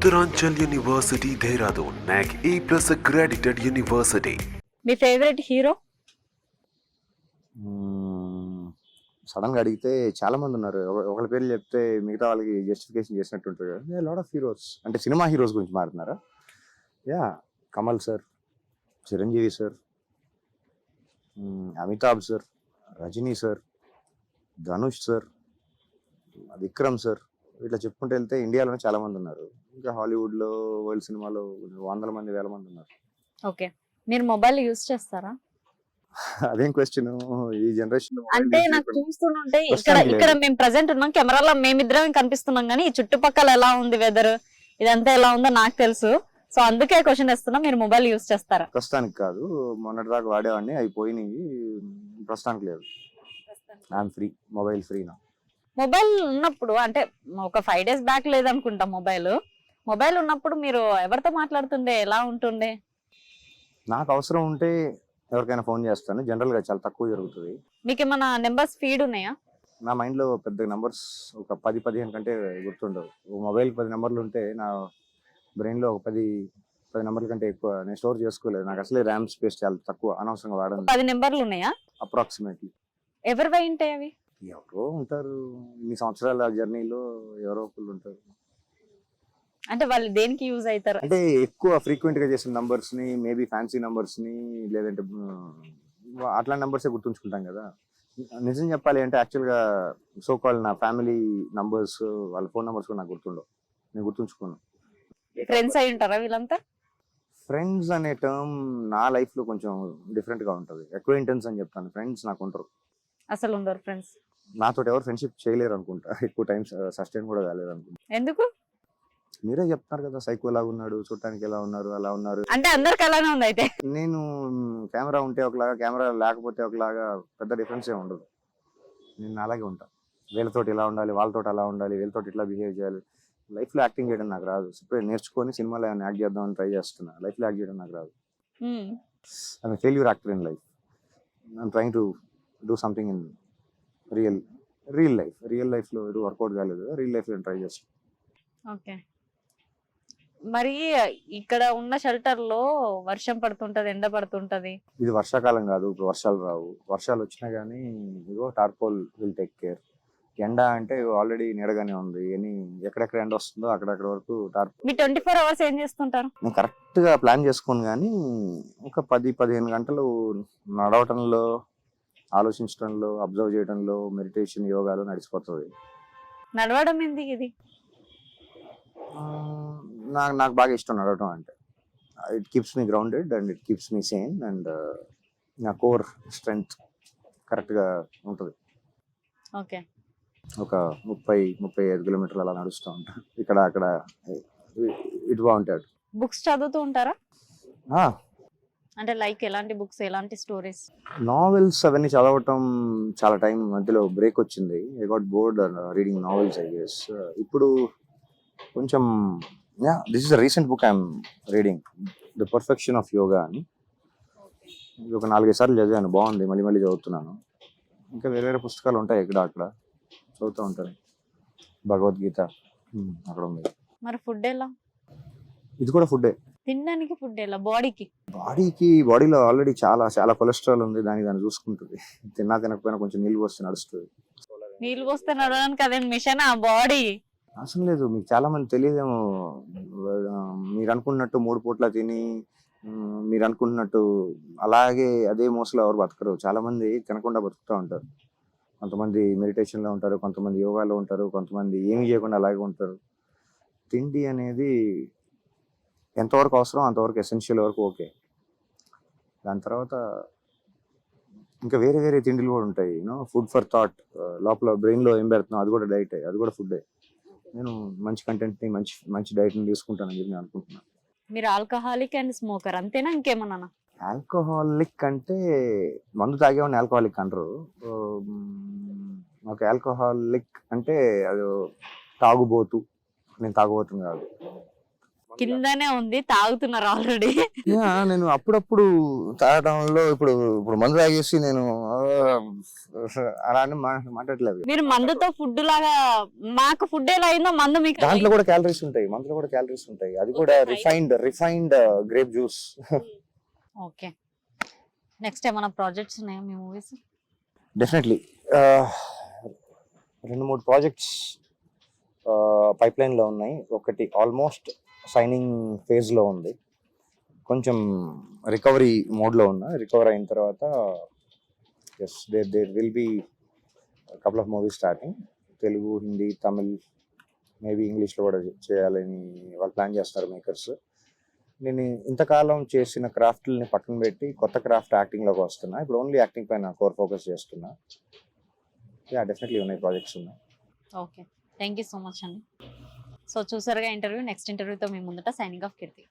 Uttaranchal University, Dehradun, NAC A+ accredited university. Me favourite hero? Sudden గా అడిగితే చాలా మంది ఉన్నారు. ఒకళ్ళ పేర్లు చెప్తే మిగతా వాళ్ళకి జస్టిఫికేషన్ చేసినట్టు ఉంటుంది కదా. లాట్ ఆఫ్ హీరోస్ అంటే సినిమా హీరోస్ గురించి మాట్లాడుతున్నారా? Yeah, Kamal sir, Chiranjeevi sir, Amitabh sir, Rajini sir, Dhanush sir, Vikram sir, ఇట్లా చెప్పుకుంటూ వెళ్తే ఇండియాలోనే చాలా మంది ఉన్నారు. ఇంకా హాలీవుడ్ లో, వరల్డ్ సినిమాలో వందల మంది, వేల మంది ఉన్నారు. ఓకే, మీరు మొబైల్ యూజ్ చేస్తారా? అదేం క్వశ్చన్ ఈ జనరేషన్? అంటే నాకు చూస్తుంటే ఇక్కడ మేము ప్రెసెంట్ ఉన్నాం, కెమెరాలో మేమిద్దరం కనిపిస్తున్నాం, కానీ ఈ చుట్టుపక్కల ఎలా ఉంది వెదర్, ఇదంతా ఎలా ఉందో నాకు తెలుసు. సో అందుకే క్వశ్చన్ వేస్తున్నా, మీరు మొబైల్ యూజ్ చేస్తారా? ప్రస్తుతానికి కాదు, మొన్నటి దాకా వాడేవాడిని, అవి పోయినాయి. ప్రస్తుతానికి లేదు. ఐఎమ్ ఫ్రీ, మొబైల్ ఫ్రీ నా. మొబైల్ ఉన్నప్పుడు అంటే ఒక 5 days బ్యాక్ లేదనుకుంటా మొబైల్ ఉన్నప్పుడు మీరు ఎవరితో మాట్లాడుతుండే, ఎలా ఉంటుండే? నాకు అవసరం ఉంటే ఎవరికైనా ఫోన్ చేస్తాను. జనరల్ గా చాలా తక్కువ జరుగుతుంది. మీకు ఏమైనా నెంబర్స్ ఫీడ్ ఉన్నాయా? నా మైండ్ లో పెద్ద నెంబర్స్ ఒక 10-15 కంటే గుర్తుండవు. మొబైల్ 10 నెంబర్లు ఉంటే నా బ్రెయిన్ లో ఒక 10 నెంబర్ల కంటే ఎక్కువ నేను స్టోర్ చేసుకోలేదు. నాకు అసలే ర్యామ్ స్పేస్ చాలా తక్కువ, అనవసరంగా వాడను. 10 నెంబర్లు ఉన్నాయా అప్రాక్సిమేట్లీ? ఎవరివై ఉంటాయి అవి? ఎవరో ఉంటారు, ఇన్ని సంవత్సరాల జర్నీలో ఎవరో ఒకళ్ళు ఉంటారు. అంటే వాళ్ళు దేనికి యూజ్ అవుతారు? అంటే ఎక్కువ ఫ్రీక్వెంట్ గా చేసిన నంబర్స్ ని, మేబీ ఫ్యాన్సీ నంబర్స్ ని, లేదంటే అట్లాంటి నంబర్స్ గుర్తుంచుకుంటాం కదా. నిజం చెప్పాలి అంటే యాక్చువల్ గా సో కాల్ నా ఫ్యామిలీ నంబర్స్, వాళ్ళ ఫోన్ నంబర్స్ కూడా నాకు గుర్తుండవు, నేను గుర్తుంచుకోను. ఫ్రెండ్స్ అయి ఉంటారా వీళ్ళంతా? ఫ్రెండ్స్ అనే టర్మ్ నా లైఫ్ లో కొంచెం డిఫరెంట్ గా ఉంటది. అక్వైంటెన్స్ అని చెప్తాను, ఫ్రెండ్స్ నాకు ఉంటారు. అసలు ఉండరు ఫ్రెండ్స్? నాతో ఎవరు ఫ్రెండ్షిప్ చేయలేరు అనుకుంటా, ఎక్కువ టైం సస్టైన్ కూడా కాలేదు అనుకుంటా. ఎందుకు? మీరే చెప్తున్నారు కదా, సైకో ఎలా ఉన్నాడు, చూడటానికి ఎలా ఉన్నారు, అలా ఉన్నారు. అంటే అందరికి అలానే ఉంది అయితే? నేను కెమెరా ఉంటే ఒకలాగా, కెమెరా లేకపోతే ఒకలాగా, పెద్ద డిఫరెన్స్ ఏ ఉండదు. నేను అలాగే ఉంటా. వీళ్ళతోటి ఇలా ఉండాలి, వాళ్ళతోటి అలా ఉండాలి, వీళ్ళతోటి ఇట్లా బిహేవ్ చేయాలి. లైఫ్ లో యాక్టింగ్ చేయడం నాకు రాదు. ఇప్పుడు నేర్చుకొని సినిమాలో ఏమైనా యాక్ట్ చేద్దామని ట్రై చేస్తున్నా. లైఫ్ లో యాక్ట్ చేయడం నాకు రాదు. I'm a failure actor in life. I'm trying to do something in real life. Real life లో ఇది వర్కౌట్ కాలేదు, రియల్ లైఫ్ లో ట్రై చేస్తాను. ఓకే, మరి ఇక్కడ ఉన్న షెల్టర్ లో వర్షం పడుతుంటది, ఎండ పడుతుంటది. ఇది వర్షాకాలం కాదు, ఇప్పుడు వర్షాలు రావు. వర్షాలు వచ్చినా గానీ ఇగో టార్పోల్ విల్ టేక్ కేర్. ఎండ అంటే ఆల్రెడీ నీడగానే ఉంది, ఎక్కడెక్కడ ఎండ వస్తుందో అక్కడక్కడ వరకు టార్పోల్. మీ 24 hours ఏం చేస్తుంటారు? నేను కరెక్ట్ గా ప్లాన్ చేసుకోను, కానీ ఒక 10-15 గంటలు నడవటంలో, ఆలోచించడంలో, అబ్జర్వ్ చేయడంలో, మెడిటేషన్, యోగాలో నడిచిపోతుంది. నడవడం ఎందుకు ఇది? నాకు బాగా ఇష్టం నడవటం అంటే. It keeps me grounded and it keeps me Sen and నా కోర్ స్ట్రెంగ్త్ కరెక్ట్ గా ఉంటుంది. ఓకే, ఒక 30-35 కిలోమీటర్లు అలా నడుస్తూ ఉంటా, ఇక్కడ అక్కడ. ఇట్ బాగుంటాడు. బుక్స్ చదువుతూ ఉంటారా? అంటే లైక్ ఎలాంటి బుక్స్, ఎలాంటి స్టోరీస్? నావెల్స్ అవన్నీ చదవటం చాలా టైం మధ్యలో బ్రేక్ వచ్చింది. I got bored reading novels, I guess. ఇప్పుడు కొంచెం this is recent book I'm reading, the perfection of yoga అని. ఇది ఒక 4-5 సార్లు చదివాను, బాగుంది, మళ్ళీ మళ్ళీ చదువుతున్నాను. ఇంకా వేరే వేరే పుస్తకాలు ఉంటాయి ఇక్కడ అక్కడ, చదువుతూ ఉంటాను. భగవద్గీత అక్కడ ఉంది. మరి ఫుడ్ ఎలా? ఇది కూడా ఫుడ్డే. తినడానికి ఫుడ్ ఎలా? బాడీలో ఆల్రెడీ చాలా చాలా కొలెస్ట్రాల్ ఉంది, దాన్ని చూసుకుంటుంది. తినకపోయినా కొంచెం నీళ్ళు పోస్తే నడుస్తుంది. నీళ్ళు పోస్తే నడవడానికి అదే మిషన్ ఆ బాడీ? అవసరం లేదు. మీకు చాలా మంది తెలియదేమో, మీరు అనుకున్నట్టు 3 పూట్ల తిని, మీరు అనుకుంటున్నట్టు అలాగే అదే మోసలో ఎవరు బతకరు. చాలా మంది తినకుండా బతుకుతూ ఉంటారు. కొంతమంది మెడిటేషన్ లో ఉంటారు, కొంతమంది యోగాలో ఉంటారు, కొంతమంది ఏమి చేయకుండా అలాగే ఉంటారు. తిండి అనేది ఎంతవరకు అవసరం అంతవరకు, ఎసెన్షియల్ వరకు ఓకే. దాని తర్వాత ఇంకా వేరే వేరే తిండిలు కూడా ఉంటాయి. Food for thought. లోపల బ్రెయిన్ లో ఏం పెడుతున్నాం అది కూడా డైట్, అది కూడా ఫుడ్డే. నేను మంచి కంటెంట్ ని, మంచి డైట్ ని తీసుకుంటానని చెప్పి నేను అనుకుంటున్నాను. మీరు ఆల్కహాలిక్ అండ్ స్మోకర్ అంతేనా, ఇంకేమన్నా? ఆల్కహాలిక్ అంటే మందు తాగేవాడిని ఆల్కహాలిక్ అంటారు. ఒక ఆల్కహాలిక్ అంటే అది తాగుబోతు. నేను తాగుబోతుని కాదు. కిందనే ఉంది, తాగుతున్నారు ఆల్రెడీ. నేను అప్పుడప్పుడు తాగడంలో ఇప్పుడు ఇప్పుడు మందు తాగేసి నేను అలా అని మాట్లాడలేదు. మీరు మందుతో ఫుడ్ లాగా, మాకు ఫుడ్ ఎలా అయిందో మందు మీకు దాంట్లో కూడా క్యాలరీస్ ఉంటాయి, మందులో కూడా క్యాలరీస్ ఉంటాయి. అది కూడా refined grape juice. Okay, next ఏమైనా ప్రాజెక్ట్స్ ఉన్నాయా మీ movies? Definitely 2-3 projects pipeline లో ఉన్నాయి. ఒకటి ఆల్మోస్ట్ సైనింగ్ ఫేజ్ లో ఉంది, కొంచెం రికవరీ మోడ్ లో ఉన్నా. రికవర్ అయిన తర్వాత there will be couple of movies starting. Telugu, Hindi, Tamil, maybe ఇంగ్లీష్లో కూడా చేయాలని వాళ్ళు ప్లాన్ చేస్తారు మేకర్స్. నేను ఇంతకాలం చేసిన క్రాఫ్ట్ని పక్కన పెట్టి కొత్త క్రాఫ్ట్ యాక్టింగ్లోకి వస్తున్నా. ఇప్పుడు ఓన్లీ యాక్టింగ్ పైన కోర్ ఫోకస్ చేస్తున్నా. డెఫినెట్లీ ఉన్నాయి, ప్రాజెక్ట్స్ ఉన్నాయి. Okay, thank you so much అండి. సో చూసారుగా ఇంటర్వ్యూ. నెక్స్ట్ ఇంటర్వ్యూతో మీ ముందట సైనింగ్ ఆఫ్ కీర్తి.